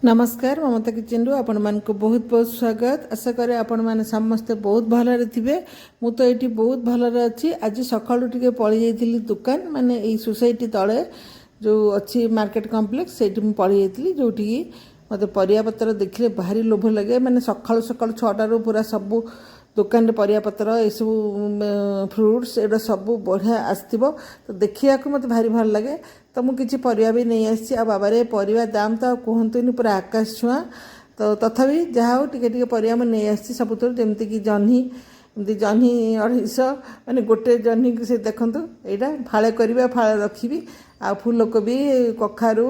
नमस्कार ममता किचन आपण मान को बहुत बहुत स्वागत। आशा करे आपण माने समस्ते बहुत भलरे थिबे। मु तो एठी बहुत भलरे अछि। आज सकाळु टिके पळी जाईतिली दुकान माने एई सोसाइटी तळे जो अछि मार्केट कॉम्प्लेक्स सेठी मु पळी जाईतिली जोठी मते परिया पत्र देखले भारी लोभ लगे। माने सकाळु सकाळु 6टा रो पूरा सब दुकान रे परिया पत्र ए सब फ्रूट्स एडा सब बढ़िया आस्तिबो तो देखिया को मते भारी भल लगे। तो मु किछि परिया भी नहीं आसी आ बाबा रे परिया दाम तो कहंतुनी पूरा आकाश छुआ। तो तथापि जहा हो टिके टिके परिया में नहीं आसी सबुतर जेमति कि जन्ही एमती जन्ही 250 माने गोटे जन्ही से देखंतु एटा फाळे करबा फाळे रखिबी आ फूलकोबी कखारू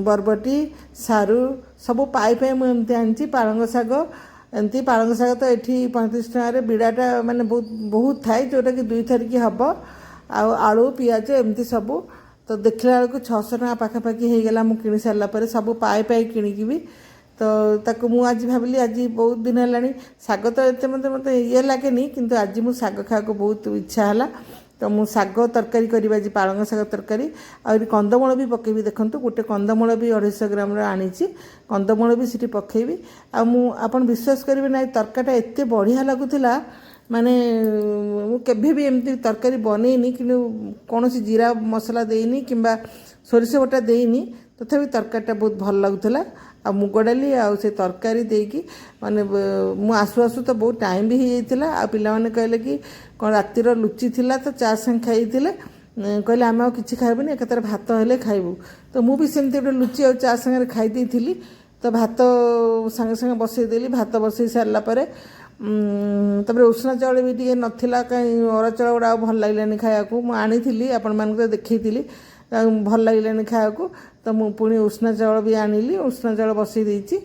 बरबटी सारू सब पाई पाई मु एमती आनची। पालंग साग एमती पालंग साग तो एठी 35 टका रे बिडाटा माने बहुत बहुत थाई जोटा कि 2 थर की हबो। आलू पियाज एमती सब तो देखला बेलू 600 टका पाखापाखि हो गला। मुझे किणी सारा पर सब पाए पाए किणिकी भी तो ताको मु आज भाविली आज बहुत दिन है साग तो ये मत मत ये लगे किंतु आज मुझे साग खाया बहुत इच्छा है। तो मुझ साग तरकारी करी आज पालंग साग तरकारी आ कंदमूल भी पकेबी। देखो गोटे कंदमूल भी 250 ग्राम आनी कंदमूल भी सीटी पकेबी। आपन विश्वास करेंगे ना तरकारीटा एत बढ़िया लगुला माने केभे भी एमती तरकारी बनईनी कि कौन जीरा मसला देनी कि सोरिष बटा देनी तथापि तरकारीटा बहुत भल लगुला। आ मुग डाली आ से तरकारी देकी माने मु आसु आसु तो बहुत टाइम भी हो जाता। आ पिला माने कहले कि कौन रातिर लुचि थिला तो चा संग खाई कहले आम आ कि खाइबुनि एकातर भात हेले खाइबू। तो मु भी सेमती गोटे लुचि आ चा संगे खाई देइथिली। तो भात संगे संगे बसईदेली। भात बसई सारा पर तब उष्ण चाउल भी टे नाला कहीं अरा चाउल गुड़ा भल लगे खाया आनी आपण मान देखी भल लगे खाया। तो मु पुणी उष्ण चाउल भी आनिली उष्ण चाउल बसई देइछि।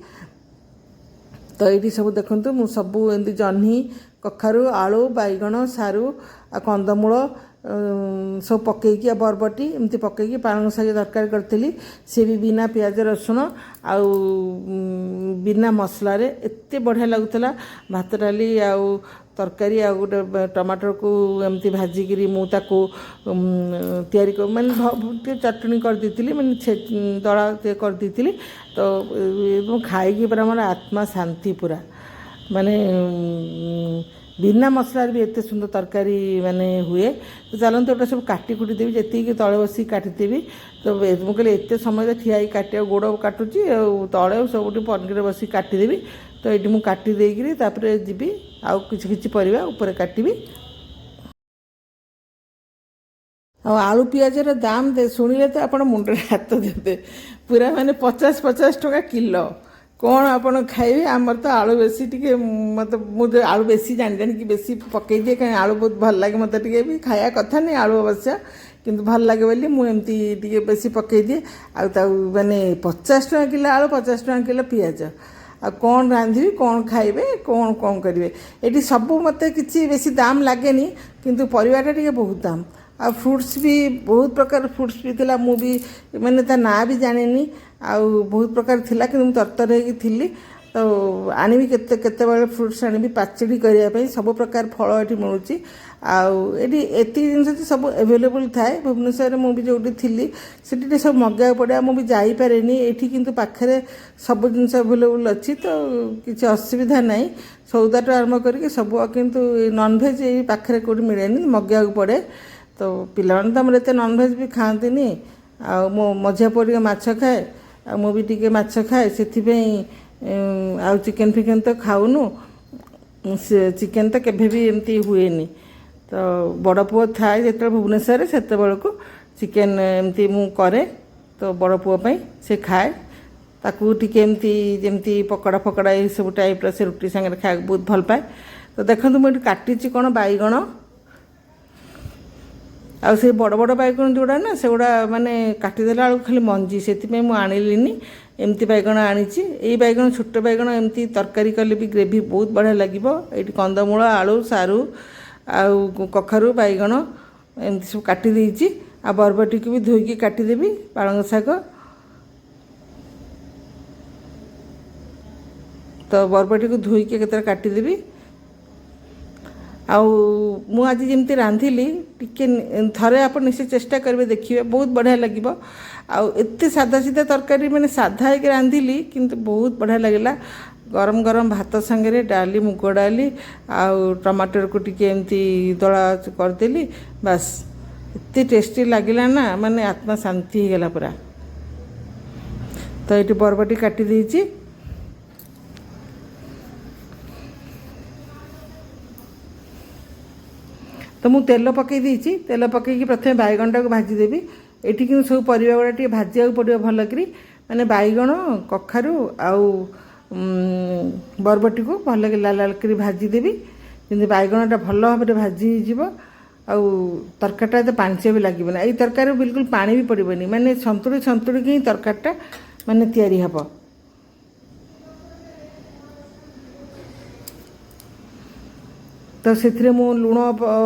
तो ये सब देखु मु सब एमती जह्नी कखारू आलू बैगण सारू आ कंदमूल सब पकईकी बरबटी एमती पकईकी पालंग साग तरकारी करथिली। से भी बिना प्याज रसुण आउ बिना मसला रे एते बढ़िया लगुला। भात डाली आउ तरकारी आ गोटे टमाटर को एमती भाजिकी मुझको तैयारी माने चटनी कर देती माने दड़ा कर देती। तो खाई पूरा मोर आत्मा शांति पूरा माने बिना मसला भी एत सुंदर तरकारी माने हुए। तो चलते गोटे सब काटी कुटी देवी जी तले बस काटिदेवी। तो मुझे एत समय ठिया काटिया गोड़ काटुची तले सब पनीर बस काटिदेवी। तो ये मुझे काटी देकर जीवी आउ कि परिवा ऊपर काटिबी। आलू पियाजर दाम शुणिले तो आप मुंडे हाथ देते पूरा माने 50-50 टका किलो कौन आपड़ खाइबे। आमर तो आलू बेसी टी मत मुझे आलू बेसी जानी जानी कि बेसी पकई दिए कहीं आलू बहुत भल लगे मत टे भी खाया कथा नहीं आलू अवश्य किंतु भल लगे बोली मुझे टे बेसी पकई दिए। आ माने 50 टका किलो आलू 50 टका किलो पियाज आ कौन रांधि कौन खाइबे कौन कौन करेंगे। ये सब मत कि बेसी दाम लगे किंतु परिवाटा टे बहुत दाम। आ फ्रूट्स भी बहुत प्रकार फ्रूट्स भी थिला मु भी मैंने ता ना भी जानिनी आउ बहुत प्रकार थिला कि तरतर होगी थी। तो आनी केते केते बेले फ्रूट्स आनी पाचेड़ी करने सब प्रकार फल ये मिलूँ। आती जिन सब एभेलेबल थाए भुवनेश्वर में भी जो थी से सब मगाया पड़ा मुझे जापे ये कितु पाखे सब जिन एभेलेबल अच्छी। तो किसी असुविधा ना सौदा आरम्भ करके सब किंतु नॉनभेज ये पाखे कौटी मिले मगाया पड़े। तो पिला तो आम एत नॉनभेज भी खाती मो मझिया पुआ टे माछ खाए आ मु भी टे माछ खाए से चिकेन फिकेन तो खाऊनु चिकेन तो केभे भी एमती हुए। तो बड़ पुआ थाए जो भुवनेश्वर से को चिकेन एमती मु करे। तो बड़ पुआ से खाए ताकू टी एमती जमती पकड़ा फकड़ा ये सब टाइप से रुटी सागर खाया बहुत भल पाए। तो देखो मुझे काटी कौन बैगण आ से बड़ बड़ बैगण जोड़ा ना से गुड़ा माने काटिदेला बेलू खाली मंजी से आनिलिनी एमती बैगण आनी। ये बैगण छोट बैगण एमती तरकारी कले भी ग्रेवी बहुत बढ़िया लगे। ये कंदमूल आलू सारू आउ कखारू बैगण एमती सब काटी देइछि। आ बरबटी को भी धोईकी काटिदेवी पालंग शाग। तो बरबटी को धोईकी केते काटिदेवी आउ मु आज जमी रांधिली टिके थरे आप निश्चय चेष्टा करेंगे देखिए बहुत बढ़िया लगे आउ एत सादा सीधा तरकारी मैंने साधा होकर रांधिली किंतु बहुत बढ़िया लगे गरम गरम भात सांगे डाली मुग डाली आउ टमाटर को टिके एमती दला करदेली बास एत टेस्टी लगे ना माने आत्मा शांति हो गला पूरा। तो ये बरबटी काटी देछि तो मु तेल पकई देछि तेल पकईकी प्रथम बैगणटा को भाजीदेवी ये कि सब परिवा गुड़ा टे भाजा पड़ो भलक माने बैगण कखारू आउ बरबटी को भल लाल लाल कर भाजीदेवी जमी बैगणटा भल भाव भाजी हो तरकारीटा एत पांच भी लगे ये तरकारी बिल्कुल पानी भी पड़ोनी माने संतुड़ी संतुड़ी ही तरकारीटा माने तैयारी हब। तो से मु लुण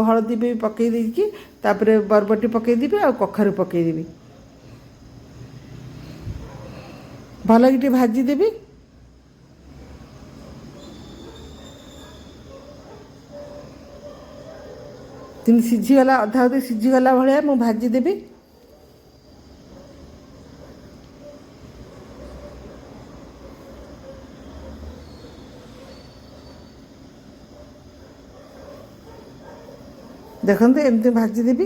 हलदी भी पकई देकी तापरे बरबटी पकईदेवी आ कखारू पकईदेवी भल कि भाजीदेवी तीन सीझीगला अधा अधी सीझीगला भाया मु भाजीदेवी देखते एमती भाजीदेवी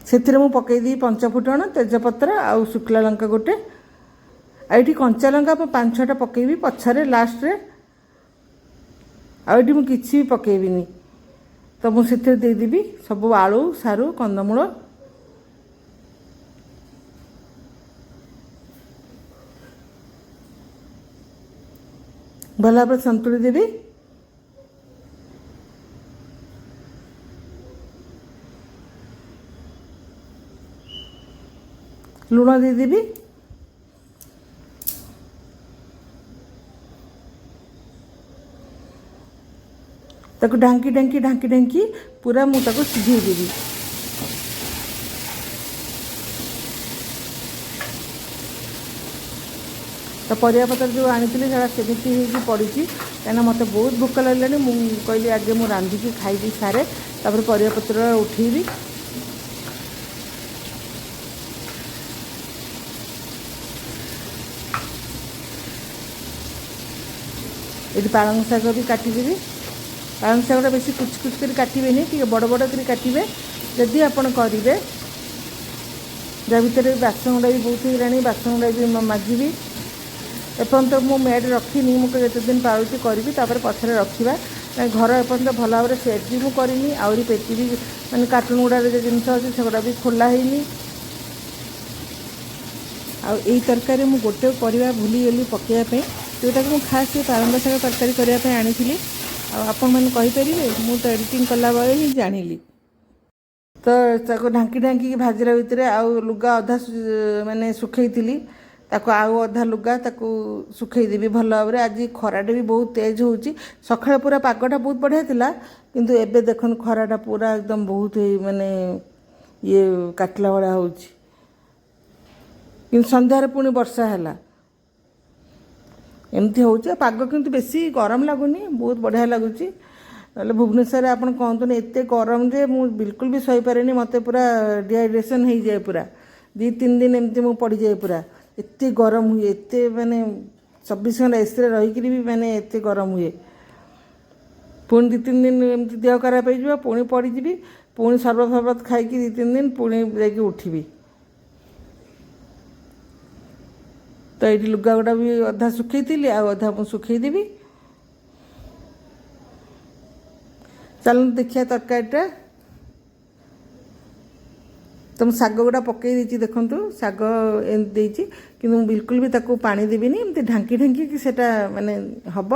से मु पकईदी पंचफुटण तेजपत्र आउ शुक्ला लंका गोटे आईटी कंचा लंका 5-6टा पकईबी पछरे लास्ट रे आईटी मु किछि भी पकईबिनी। तो मुझे देदेवी सब आलू सारू कंदमूल भल भाव संतुड़ी देवी लुण देदेवी ताको ढांकी ढांकी ढांकी ढांकी पूरा मुझे सीझेदेवी तो परिया पत्र जो आनी सेमती पड़ी कहीं मत बहुत भोक लगे मुझे आगे मुझे रांधिकी खाई सारे तापर परिया पत्र उठेबी ये पालंग शाग भी काटिदेवी पालंग शागटा बेस कुच कुच कर काटबे टी बड़ बड़ कर काटबे जदि आपड़ करेंगे जा भर बासन गुड़ा भी बहुत होगा बासन गुड़ा भी माजिबी एपर्यंत मु मेड रखीनी मुझे जिते दिन पार्टी करी पछरे रखा घर एपर्यंत भल भाव सेट भी मुझे करनी आहरी पेटी भी मैंने कार्टून गुड़ा जो जिन अच्छे से गुड़ा भी खोला है आई तरकारी मुझे गोटे परिवा भूलीगली पकड़ापी जोटा कि खास ये पालंग शाग तरकारी करने आनी आपण मैंने मु तो एडिटिंग कला बेले ही जानिली। तो ढांकी ढांकी भाजरा भितर आउ लुगा अधा माने सुखई ताको आउ अधा लुगा ताको सुखईदेवी भल भाव आज खराटे भी बहुत तेज होची सकाळ पूरा पागटा बहुत बढ़िया थिला किंतु एबे देखन खराटा पूरा एकदम बहुत माने ये काटला वाला होची कि संध्यारे पुणी वर्षा हैला एमती होची पाग किंतु बेसी गरम लगुनी बहुत बढ़िया लगुची ना भुवनेश्वर आप कहतुनि एत गरम जे मु बिल्कुल भी सही पारे मत पूरा डिहाइड्रेशन हो जाए पूरा 2-3 दिन एमती मु पड़ जाए पूरा एत गरम हुए एत माने 24 घंटा एसी रहीकि भी माने एत गरम हुए पुणी 2-3 दिन एमती देह खराब हो पुणी पड़जी पुणी सरबत फरबत खाई 2-3 दिन पुणी जाकि उठिबी। तो ये लुगा गुड़ा भी अधा सुखई अधा मुझे सुखईदेवी चल देखिए तरकारीटा तो मुझे शाग गुड़ा पकई देती देखु शाग एमती कि बिल्कुल भी ताको पानी देविनी एमती ढांकी ढांकी कि सेटा माने हब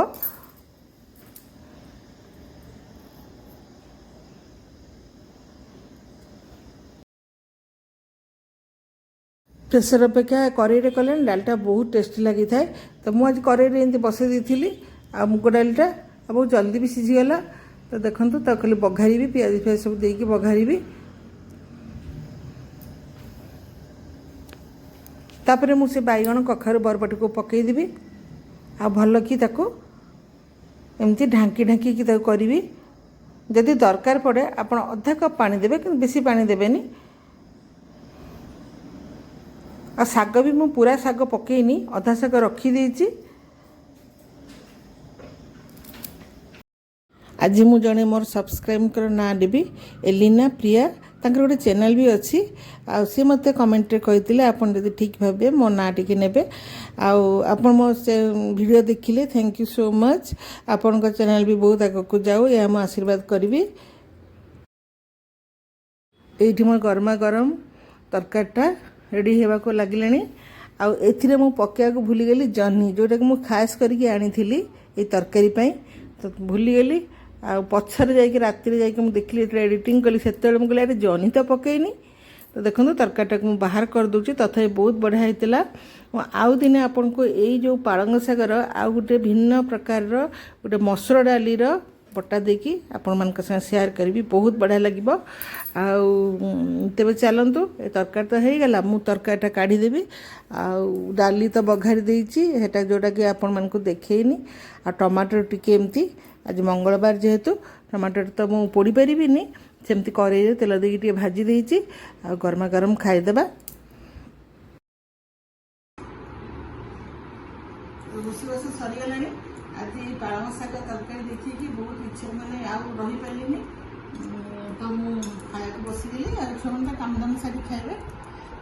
प्रेसर अपेक्षा कड़े कले डालटा बहुत टेस्टी लगी थाए तो मुझे कड़े एमती बसई दी आ मुग डालटा बहुत जल्दी भी सीझीगला तो देखो तो खाली बघारी पियाज फियाज सब देकी बघारी तापर मुझे बैगण कखारू बरपटी को पकईदेवी आ भल कि एमती ढांकी ढांकी करी जदि दरकार पड़े आपण अधा कप पानी देवे कि बेसी पानी देवेनी। आ शाग भी मु पूरा शाग पकईनी अधा शाग रखी आज मु जड़े मोर सब्सक्राइबर ना देवी एलिना प्रिया तांकर गोटे चैनल भी अच्छी सी मत कमेंट कहते आपन जब ठीक भावे मो ना टी ने आपन मो वीडियो देखिले थैंक यू सो मच। आपण का चैनल भी बहुत आग को जाऊ या मु आशीर्वाद करी। ये मोर गरमा गरम तरकारीटा रेडी होगा को लगे आउ मु पकड़ा को भूलीगली जह्नी जोटा कि मुझे खास करके आनी ये तरकारी तो भूलीगली आ पछर जाकि राति जाकि देखली एडिटिंग कली से मुझे अरे जह्नी तो पकईनी तो देखो तरकारीटा को बाहर कर दूची तथा बहुत बढ़िया होता। आउ दिने आपन को यही जो पालंग शागर आउ गोटे भिन्न प्रकार गोटे मसुर डाली बटा देकी आपण मान संगे शेयर करी बहुत बढ़िया लगे। तेरे चलतु ए तरकारी तो हो गला मु तरकारीटा काढ़ीदेवी आउ डाली तो बघारी देटा जोटा कि आपण मान को देखनी आ टमाटर टिके एमती आज मंगलवार जेहेतु टमाटर तो मु पोड़ी पारिनी सेमती कड़े तेल देकी भाजी देची आ गरमा गरम खाईदेबा। रोषेईबास सरीगला आज पालंग शाग तरकारी देखिए बहुत इच्छा मैंने आउ रही पारे तो मुझे खाया बसीदेली छुआ मैंने कम दाम सारी खाइबे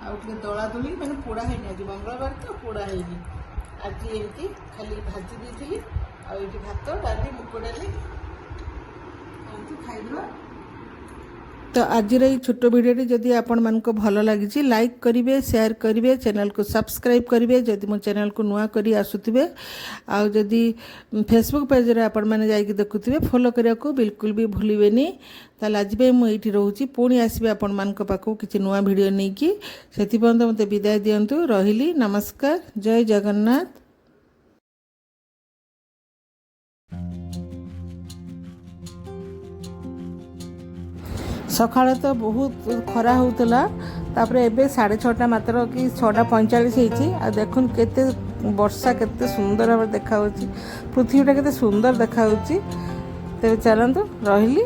आगे दला दली मैंने पोड़ा है आज मंगलवार तो पोड़ा है आज एमती खाली भाजी देती आठ भात डाली मुग डाली खाइदेवा। तो आज ये छोट वीडियो जदि आपण मानको भल लगी लाइक करेंगे शेयर करेंगे चैनल को सब्सक्राइब करेंगे जदि मो चैनल को नुआ करी आसुथिबे आ जदि फेसबुक पेज रे आपण माने जाई देखुथिबे फॉलो करिया को बिल्कुल भी भूलिबेनी। ताल आज पे मु एठी रहूची पुणी आसीबे आपण मानको पाखो किछि नुआ वीडियो नै कि सेति पर्यंत मते विदाय दियंतु रहिली नमस्कार जय जगन्नाथ। सकाଳେ तो बहुत खरा होता तापर एबे 6:30 मात्र कि 6:45 होती आ देखुन केते वर्षा केते सुंदर भाव देखा पृथ्वीटा केते सुंदर देखा। तेरे चलतु रहिली।